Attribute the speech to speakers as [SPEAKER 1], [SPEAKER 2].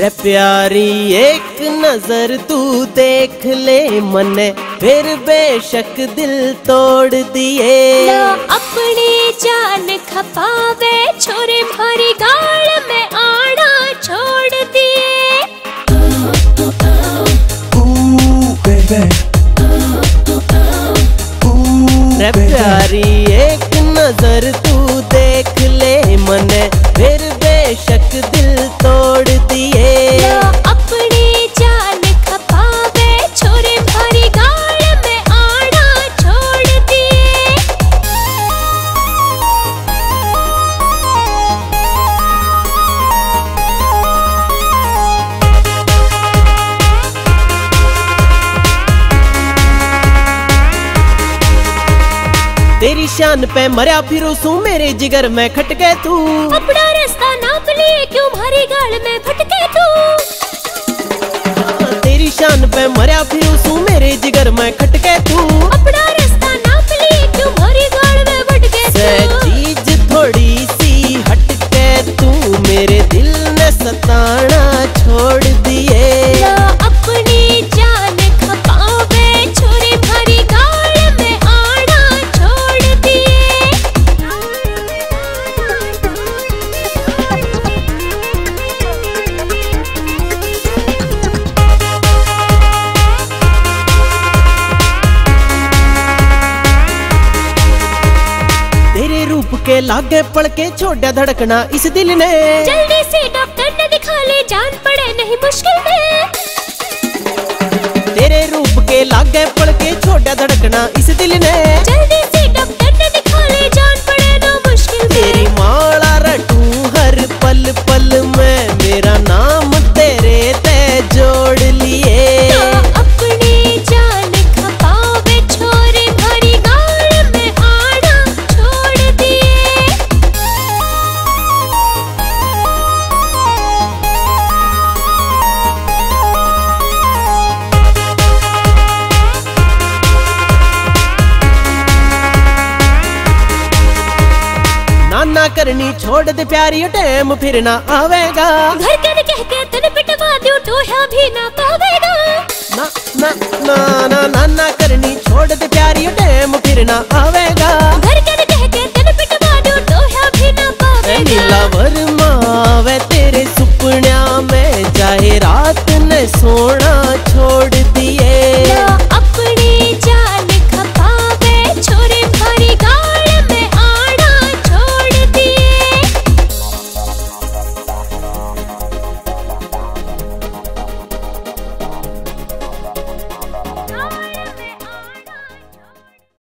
[SPEAKER 1] रे प्यारी एक नजर तू देख ले मने, फिर बेशक दिल तोड़ दिए।
[SPEAKER 2] ना अपनी जान खपावे छोरे मारी गाल में आना छोड़ दिए।
[SPEAKER 1] रे प्यारी एक नजर तू देख ले मने, फिर बेशक दिल तोड़ दिए।
[SPEAKER 2] ना अपनी जान खपावे छोरे मारी गाल में आना छोड़ दिए।
[SPEAKER 1] तेरी शान पे मरिया फिरू सू मेरे जिगर में खटके तू।
[SPEAKER 2] अपना रास्ता नाप लिए क्यों मारी गाल में भटके तू।
[SPEAKER 1] तेरी शान पे मरिया फिरू सू मेरे जिगर में खटके तू।
[SPEAKER 2] अपना रास्ता नाप लिए क्यों मारी गाल में भटके तू।
[SPEAKER 1] चीज थोड़ी सी हटके तू मेरे दिल ने सताना छोड़ दिए।
[SPEAKER 2] ना अपनी जान खपावे छोरे मारी गाल में आना छोड़ दिए।
[SPEAKER 1] तेरे रूप के लागे पड़ के छोड़ा धड़कना इस दिल ने।
[SPEAKER 2] जल्दी से डॉक्टर ने दिखा ले जान पड़े नहीं मुश्किल में।
[SPEAKER 1] तेरे रूप के लागे पड़ के छोड़ा धड़कना इस दिल ने।
[SPEAKER 2] जल्दी से डॉक्टर ने दिखा ले जान पड़े ना मुश्किल में।
[SPEAKER 1] तेरी माला रटूं हर पल पल में, मेरा नाम तेरे ते जोड़ लिए।
[SPEAKER 2] ना अपनी जान खपावे छोरे मारी गाल में आना छोड़ दिए।
[SPEAKER 1] नाना करनी छोड़ दे प्यारी टाइम फिर ना आवेगा।
[SPEAKER 2] घर के ने कह के तन पिटवा दूं टोया भी ना पावेगा।
[SPEAKER 1] ना ना ना ना नाना करनी छोड़ दे प्यारी टाइम फिर ना आवेगा।
[SPEAKER 2] घर के ने कह के तन पिटवा दूं टोया भी ना पावेगा।
[SPEAKER 1] नीला वर्मा वे तेरे सुपन्या में, चाहे रात ने सोना